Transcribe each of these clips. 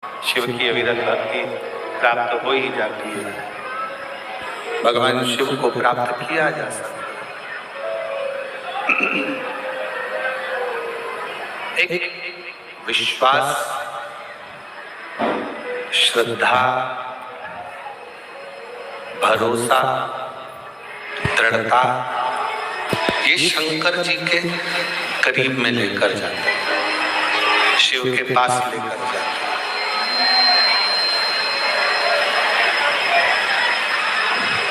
शिव की अविरत भक्ति प्राप्त हो ही जाती है। भगवान शिव को प्राप्त किया जा सकता है। एक विश्वास, श्रद्धा, भरोसा, दृढ़ता, ये शंकर जी के करीब में लेकर जाते हैं, शिव के पास लेकर जाते हैं।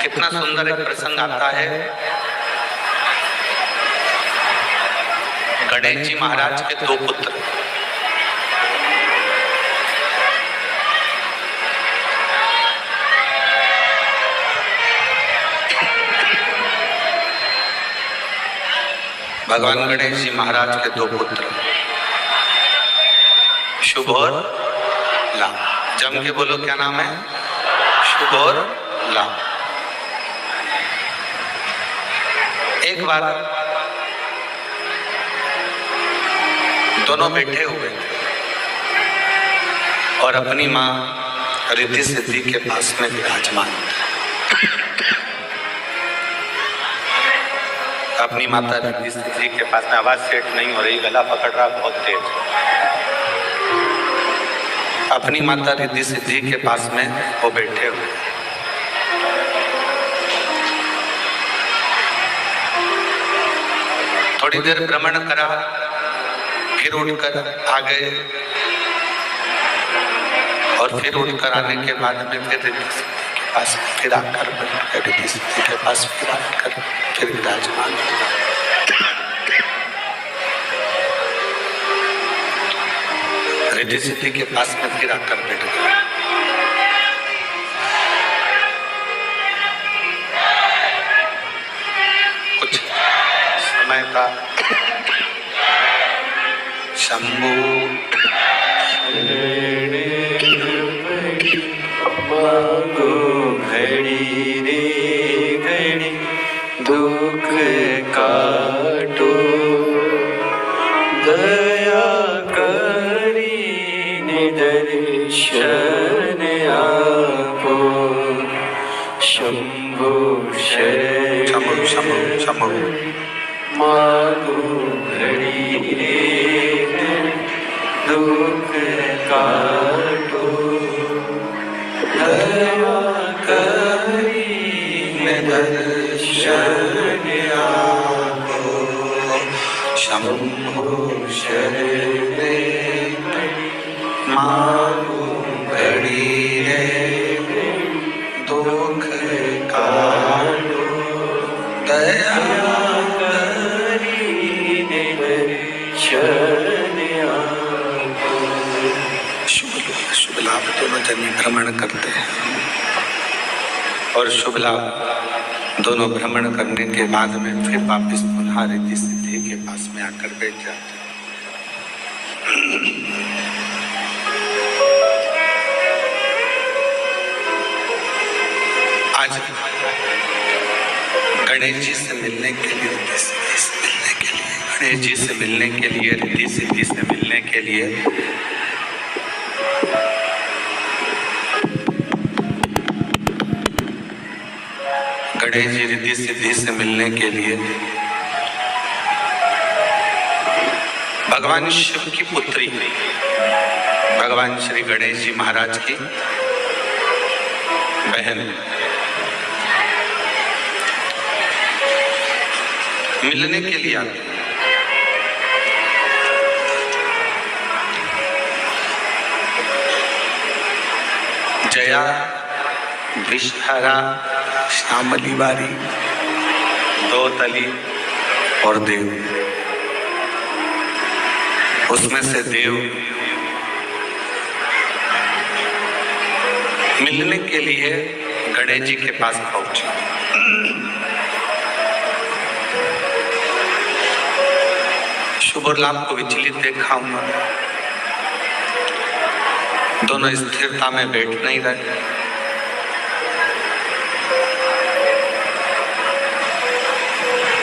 कितना सुंदर एक प्रसंग आता है। गणेश जी महाराज के दो पुत्र, भगवान गणेश जी महाराज के दो पुत्र, शुभ और लाभ। जम के बोलो, क्या नाम है? शुभ और लाभ। एक बार दोनों बैठे हुए और अपनी माँ रिद्धि सिद्धि के पास में विराजमान, अपनी माता रिद्धि सिद्धि के पास में। आवाज सेट नहीं हो रही, गला पकड़ रहा बहुत तेज। अपनी माता रिद्धि सिद्धि के पास में वो बैठे हुए। थोड़ी देर भ्रमण करा, फिर उठकर आ गए और फिर उठकर आने के बाद में फिर रिद्धि सिद्धि के पास फिर आकर रिद्धि सिद्धि के पास फिर आकर फिर विराजमान। रिद्धि सिद्धि के पास में फिर आकर बैठ गए। कुछ समय का शंभू मांगो घड़ी रे घड़ी, दुख काटो, दया करी निदर्शन आपो। शंभो शरण शंभू शंभू शंभू। मांगो घड़ी रे घड़ी, दुख काटो, दया करी निदर्शन आपो। शंभो शरण मांगो घड़ी रे दुख काटो, दया करी निदर्शन आपो। शुभ लाभ दोनों जन भ्रमण करते हैं और शुभ लाभ दोनों भ्रमण करने के बाद में फिर वापस पुनः रिद्धि सिद्धि के पास में आकर बैठ जाते हैं। आज गणेश जी से मिलने के लिए, रिद्धि सिद्धि से मिलने के लिए, गणेश जी से मिलने के लिए, रिद्धि सिद्धि से मिलने के लिए गणेश जी रिद्धि सिद्धि से मिलने के लिए भगवान शिव की पुत्री भगवान श्री गणेश जी महाराज की बहन मिलने के लिए आती। जया, विषहरा, श्यामली बारी, दो तली और देव। उसमें से देव मिलने के लिए गणेश जी के पास पहुंचे। शुभ और लाभ को विचलित देखा हूं। दोनों स्थिरता में बैठ नहीं रहे।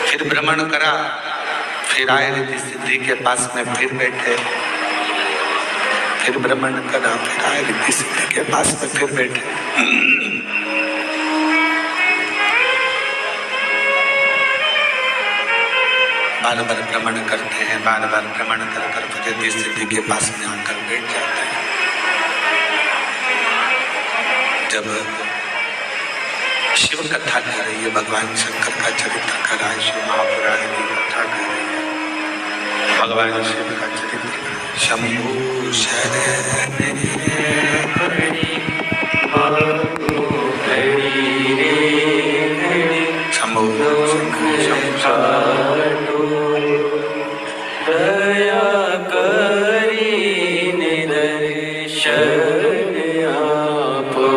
फिर भ्रमण करा, फिर आए रिद्धि सिद्धि के पास में फिर बैठे, फिर भ्रमण करा, फिर आए रिद्धि सिद्धि के पास में, फिर बैठे। बार बार भ्रमण करते हैं, बार बार भ्रमण कर कर रिद्धि सिद्धि के पास में आकर बैठ जाते हैं। जब शिव कथा कर रही है, भगवान शंकर का चरित्र कर रहा है, शिव महापुराण की कथा कर रही है, भगवान शिव का चरित्र। शंभु शरण दया करी निदर्शन आपो,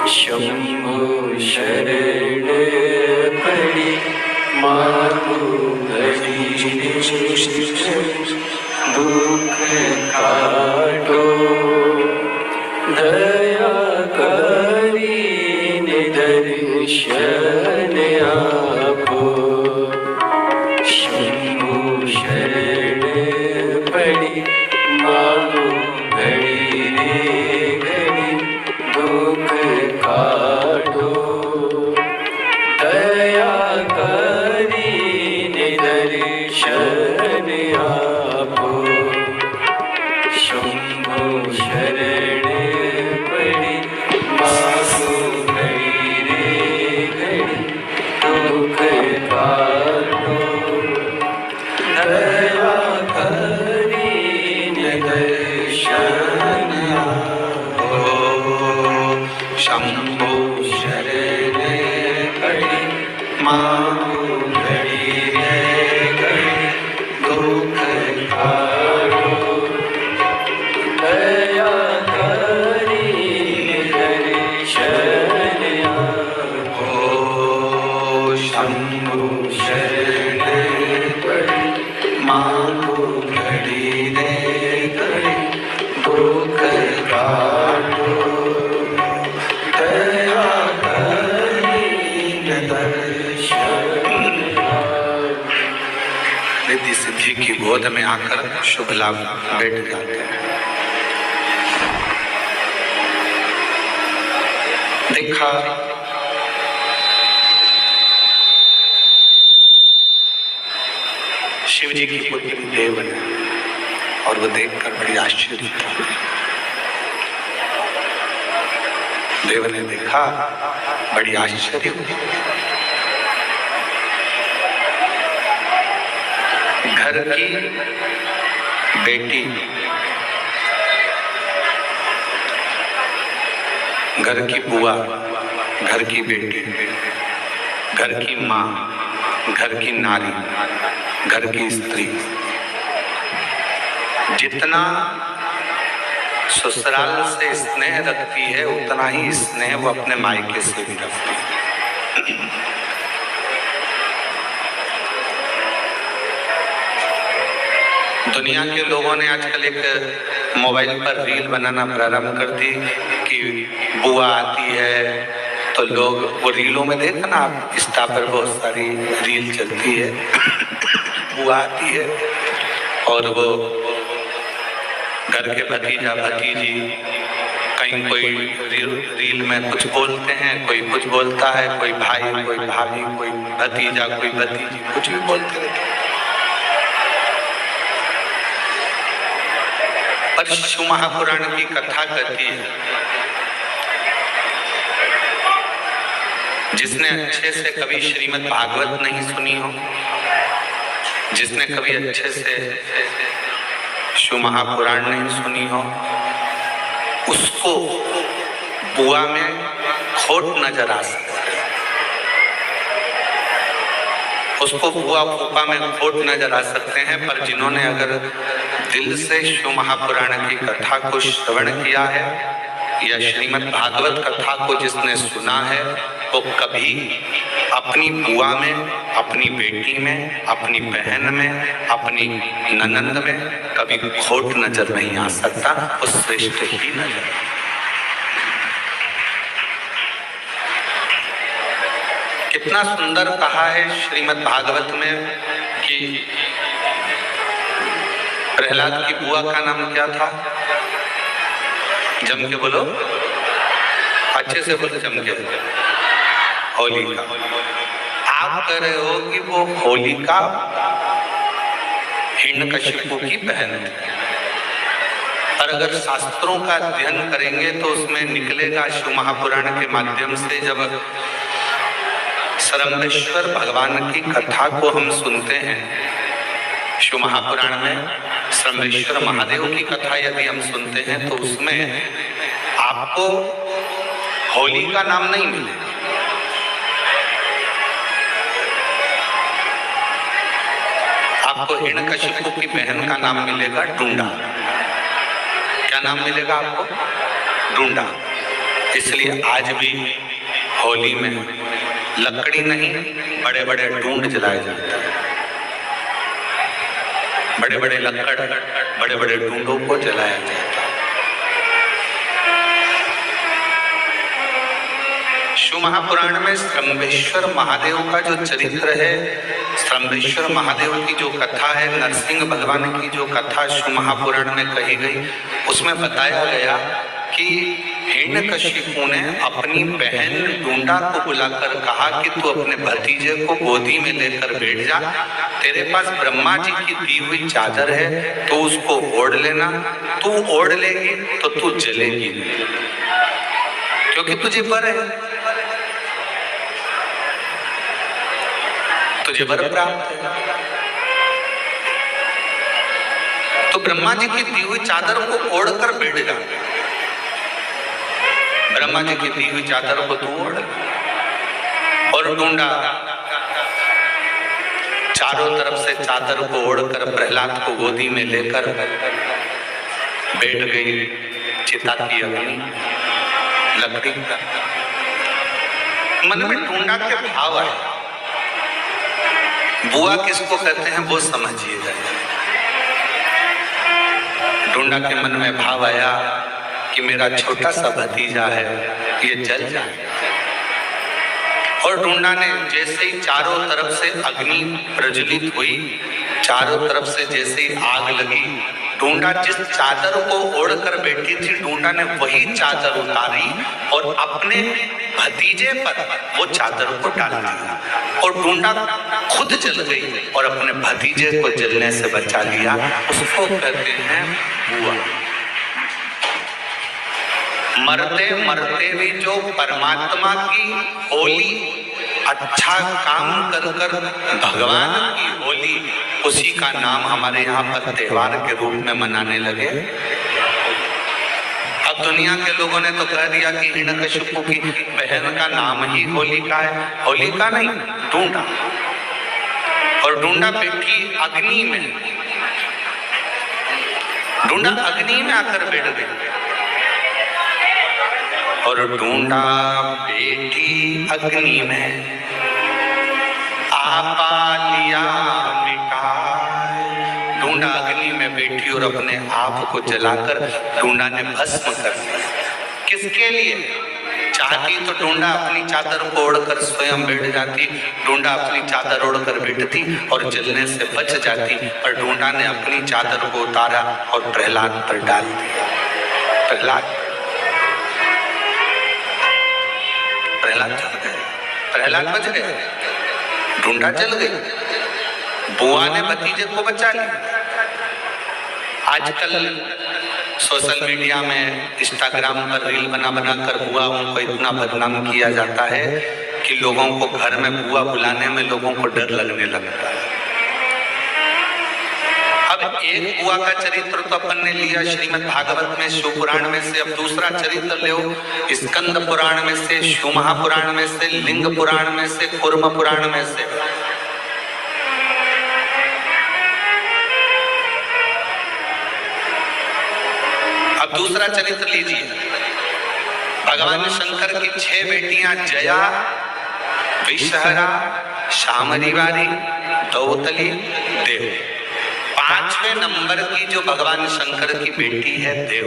शंभु शरण पड़ी मांगो घड़ी दुख काटो। दया करी निदर्शन आपो, शंभु शरण पड़ी मांगो घड़ी रे घड़ी दुख काटो। दया करी निदर्शन आपो, शंभु शरण पड़ी मांगो घड़ी रे घड़ी दुख काटो। दया करी निदर्शन आपो, शंभु शरण पड़ी मांगो घड़ी रे घड़ी दुख काटो। दया करी निदर्शन आपो, शंभु शरण पड़ी मांगो घड़ी रे घड़ी दुख काटो। दया करी निदर्शन आपो। रिद्धि सिद्धि की गोद में आकर शुभ लाभ बैठ जाते हैं। देखा शिव जी की पुत्री देव ने, और वो देखकर बड़ी आश्चर्य हुई। देव ने देखा, बड़ी आश्चर्य हुई। घर की बेटी, घर की बुआ, घर की बेटी, घर की माँ, घर की नारी, घर की स्त्री, जितना ससुराल से स्नेह रखती है उतना ही स्नेह वो अपने मायके से भी रखती है। दुनिया के लोगों ने आजकल एक मोबाइल पर रील बनाना प्रारंभ कर दी कि बुआ आती है, तो लोग वो रीलों में देखना, आप इंस्टा पर बहुत सारी रील चलती है, बुआ आती है और वो घर के भतीजा भतीजी कहीं कोई रील में कुछ बोलते हैं, कोई कुछ बोलता है, कोई भाई, कोई भाभी, कोई भतीजा, कोई भतीजी, कुछ भी बोलते रहते हैं। पर शिव महापुराण की कथा कहती है, जिसने अच्छे से कभी श्रीमद् भागवत नहीं सुनी हो, जिसने कभी अच्छे से शिव महापुराण नहीं सुनी हो, उसको बुआ में खोट नजर आ सकती है, उसको बुआ फूफा में खोट नजर आ सकते हैं। पर जिन्होंने अगर दिल से शिव महापुराण की कथा को श्रवण किया है या श्रीमद् भागवत कथा को जिसने सुना है, वो कभी अपनी बुआ में, अपनी बेटी में, अपनी बहन में, अपनी ननंद में कभी खोट नजर नहीं आ सकता, वो श्रेष्ठ ही नजर। कितना सुंदर कहा है श्रीमद् भागवत में कि प्रहलाद की बुआ का नाम क्या था? जम के बोलो, अच्छे से बोलो, जम के। होलिका। आप कह रहे हो कि वो होलिका हिरण्यकशिपु की बहन थी, और अगर शास्त्रों का अध्ययन करेंगे तो उसमें निकलेगा, शिव महापुराण के माध्यम से जब सरंगेश्वर भगवान की कथा को हम सुनते हैं, शिव महापुराण में सरंगेश्वर महादेव की कथा यदि हम सुनते हैं तो उसमें आपको होली का नाम नहीं मिलेगा। आपको हिरण्यकशिपु की बहन का नाम मिलेगा डूंडा। क्या नाम मिलेगा आपको? डूंडा। इसलिए आज भी होली में लकड़ी नहीं, बड़े बड़े डूंड जलाए जाते हैं। बड़े बड़े लकड़, बड़े बड़े डूंडों को जलाया जाता है। शिव महापुराण में सरंगेश्वर महादेव का जो चरित्र है, सरंगेश्वर महादेव की जो कथा है, नरसिंह भगवान की जो कथा शिव महापुराण में कही गई, उसमें बताया गया कि हिरण्यकशिपु ने अपनी बहन डूंडा को बुलाकर कहा कि तू अपने भतीजे को गोदी में लेकर बैठ जा, तेरे पास ब्रह्मा जी की दी हुई चादर है, तो उसको ओढ़ लेना। तू ओढ़ लेगी तो तू जलेगी नहीं, क्योंकि तुझे बर है, तुझे बर प्राप्त है। तो ब्रह्मा जी की दी हुई चादर को ओढ़कर बैठ जा। ब्रह्मा जी की दी हुई चादर को तू ओढ़, और डूंडा चारों तरफ से चादर को ओढ़कर प्रहलाद को गोदी में लेकर बैठ गई। चिता की अग्नि, लकड़ी का मन में डूंडा के भाव आए। बुआ किसको कहते हैं वो समझिएगा। डूंडा के मन में भाव आया कि मेरा छोटा सा भतीजा है, ये जल जाए। और डूंडा ने जैसे ही चारों तरफ से अग्नि प्रज्वलित हुई, चारों तरफ से जैसे ही आग लगी, डूंडा जिस चादर को ओढ़कर बैठी थी, डूंडा ने वही चादर उतारी और अपने भतीजे पर वो चादर को डाल दिया, और डूंडा खुद जल गई और अपने भतीजे को जलने से बचा लिया। उसको कहते हैं बुआ। मरते मरते भी जो परमात्मा की होली, अच्छा काम कर कर भगवान की होली, उसी का नाम हमारे यहाँ पर त्योहार के रूप में मनाने लगे। अब दुनिया के लोगों ने तो कह दिया कि हिरण्यकशिपु की बहन का नाम ही होलिका है। होलिका नहीं, डूंडा। और डूंडा बैठी अग्नि में, डूंडा अग्नि में आकर बैठ गई। और डूंडा बैठी अग्नि में, आपा लिया मिटाए। डूंडा अग्नि में बैठी और अपने आप को जलाकर डूंडा ने भस्म कर दिया। किसके लिए? चाहती तो डूंडा अपनी चादर को ओढ़कर स्वयं बैठ जाती, डूंडा अपनी चादर ओढ़कर बैठती और जलने से बच जाती, और डूंडा ने अपनी चादर को उतारा और प्रहलाद पर डाल दिया। प्रहलाद जल गए, प्रहलाद बच गए, डूंडा जल गई। बुआ ने भतीजे को बचा लिया। आजकल सोशल मीडिया में, इंस्टाग्राम पर रील बना बना कर बुआओं को इतना बदनाम किया जाता है कि लोगों को घर में बुआ बुलाने में लोगों को डर लगने लगता है। अब एक बुआ का चरित्र तो अपन ने लिया श्रीमद् भागवत में, शिव पुराण में से। अब दूसरा चरित्र लो स्कंद पुराण में से, शिव महापुराण में से, लिंग पुराण में से, कूर्म पुराण में से। अब दूसरा चरित्र लीजिए। भगवान शंकर की 6 बेटियां जया, विषहरा, शामरीवारी, दौतली, देव। 5वें नंबर की जो भगवान शंकर की बेटी है देव,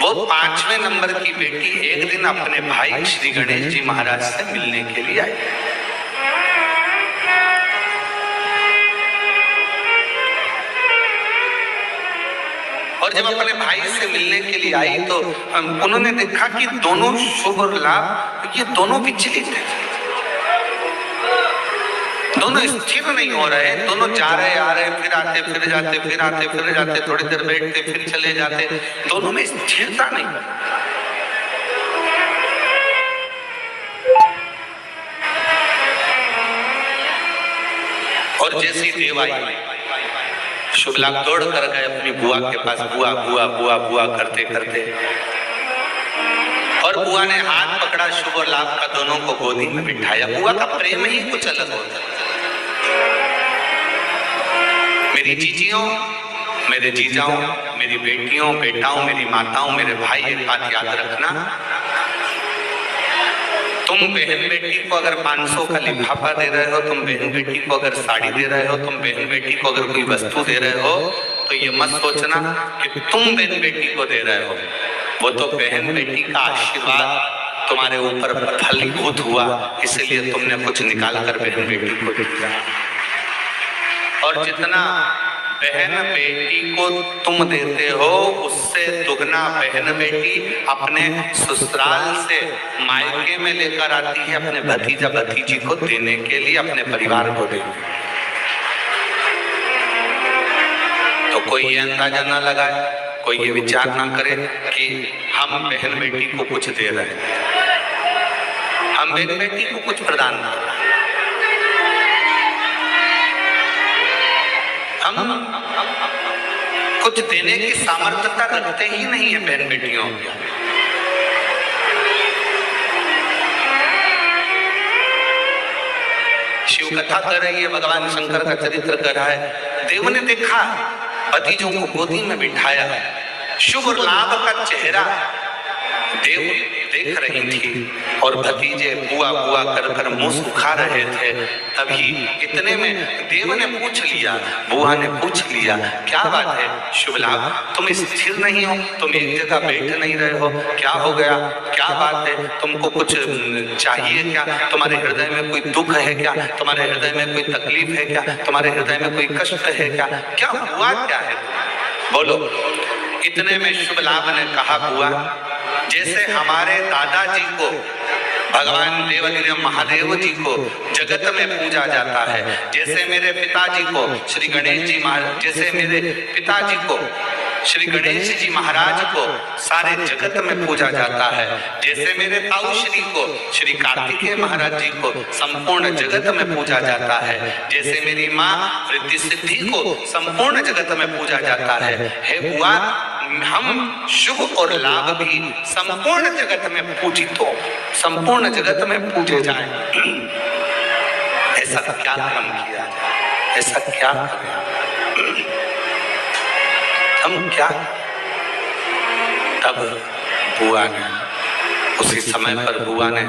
वो 5वें नंबर की बेटी एक दिन अपने भाई श्री गणेश जी महाराज से मिलने के लिए आई। और जब अपने भाई से मिलने के लिए आई तो उन्होंने देखा कि दोनों शुभ और लाभ ये दोनों विचलित हैं, दोनों स्थिर नहीं हो रहे, दोनों जा रहे आ रहे, फिर आते फिर जाते, फिर आते फिर जाते, थोड़ी देर बैठते फिर चले जाते, दोनों में स्थिरता नहीं। और जैसी देव आई, शुभ लाभ दौड़ कर गए अपनी बुआ के पास, बुआ बुआ बुआ बुआ करते करते, और बुआ ने हाथ पकड़ा शुभ और लाभ का, दोनों को गोदी में बिठाया। बुआ का प्रेम ही कुछ अलग होता है। मेरी जीजियों, मेरे जीजाओं, मेरी बेटियों, बेटाओं, मेरी माताओं, मेरे भाई, एक बात याद रखना, तुम बहन बेटी को अगर 500 का लिफाफा दे रहे हो, तुम बहन बेटी को अगर साड़ी दे रहे हो, तुम बहन बेटी को अगर कोई वस्तु दे रहे हो, तो ये मत सोचना कि तुम बहन बेटी को दे रहे हो, वो तो बहन बेटी का आशीर्वाद तुम्हारे ऊपर फलीभूत हुआ, इसलिए तुमने कुछ निकाल कर बहन बेटी को दिया। और जितना बहन बेटी को तुम देते हो, उससे दुगना बहन बेटी अपने ससुराल से मायके में लेकर आती है अपने भतीजा भतीजी को देने के लिए, अपने परिवार को देने। तो कोई ये अंदाजा ना लगाए, कोई ये विचार ना करे कि हम बहन बेटी को कुछ दे रहे हैं, हम बहन बेटी को कुछ प्रदान कर रहे हैं। हम कुछ देने की सामर्थ्यता रखते ही नहीं है बहन बेटियों की। शिव कथा कर रही है, भगवान शंकर का चरित्र कर रहा है। देव ने देखा, भतीजों को गोदी में बिठाया, शुभ और लाभ का चेहरा देव देख रही थी, और भतीजे बुआ बुआ कर कर मुंह सुखा रहे थे। तभी इतने में देव ने पूछ लिया, बुआ ने पूछ लिया, क्या बात है शुभ लाभ, तुम स्थिर नहीं हो, तुम एक जगह बैठ नहीं रहे हो, क्या हो गया, क्या बात है, तुमको कुछ चाहिए क्या, तुम्हारे हृदय में कोई दुख है क्या, तुम्हारे हृदय में कोई तकलीफ है क्या, तुम्हारे हृदय में कोई कष्ट है क्या, क्या हुआ क्या है, बोलो। इतने में शुभ लाभ ने कहा, बुआ जैसे हमारे दादाजी को भगवान देवगिरि महादेव जी को जगत में पूजा जाता है, जैसे मेरे पिताजी को श्री गणेश जी महाराज, जैसे मेरे पिताजी को श्री गणेश जी महाराज को सारे जगत में पूजा जाता है, जैसे मेरे ताऊ श्री को श्री कार्तिकेय महाराज जी को संपूर्ण जगत में पूजा जाता है, जैसे मेरी माँ रिद्धि सिद्धि को संपूर्ण जगत में पूजा जाता है, हे बुआ हम शुभ और लाभ भी संपूर्ण जगत में पूजित हो, संपूर्ण जगत में पूजे जाएं। ऐसा क्या कर्म किया जाए, ऐसा क्या करें हम, क्या। तब बुआ ने उसी समय पर, बुआ ने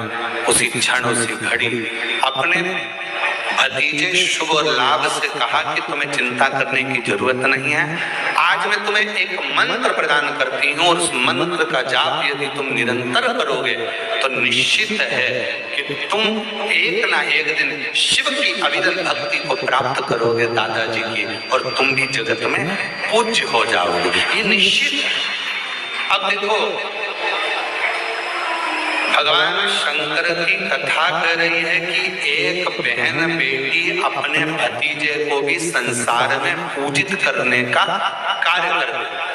उसी क्षण, उसी घड़ी अपने भतीजे शुभ और लाभ से कहा कि तुम्हें चिंता करने की जरूरत नहीं है, आज मैं तुम्हें एक मंत्र प्रदान करती हूँ, और उस मंत्र का जाप यदि तुम निरंतर करोगे तो निश्चित है कि तुम एक ना एक दिन शिव की अविरल भक्ति को प्राप्त करोगे दादाजी की, और तुम भी जगत में पूज्य हो जाओगे, ये निश्चित। अब देखो भगवान शंकर की कथा कर रही है कि एक बहन बेटी अपने भतीजे को भी संसार में पूजित करने का कार्य कर रही है।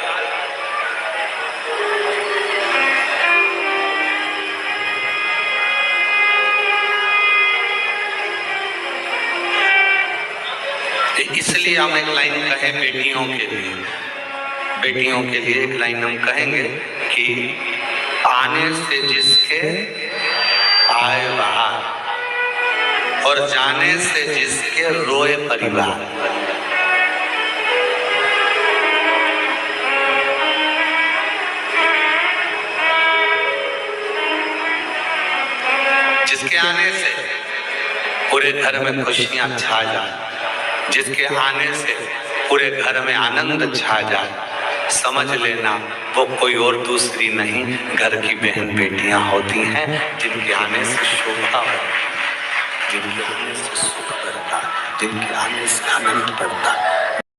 इसलिए हम एक लाइन कहें बेटियों के लिए, बेटियों के लिए एक लाइन हम कहेंगे कि आने से जिसके आए बाहर, और जाने से जिसके रोए परिवार। जिसके आने से पूरे घर में खुशियां छा जाए, जिसके आने से पूरे घर में आनंद छा जाए, समझ लेना वो कोई और दूसरी नहीं, घर की बहन बेटियां होती हैं, जिनके आने से शोभा हो, जिनके आने से सुख बढ़ता, जिनके आने से आनंद बढ़ता।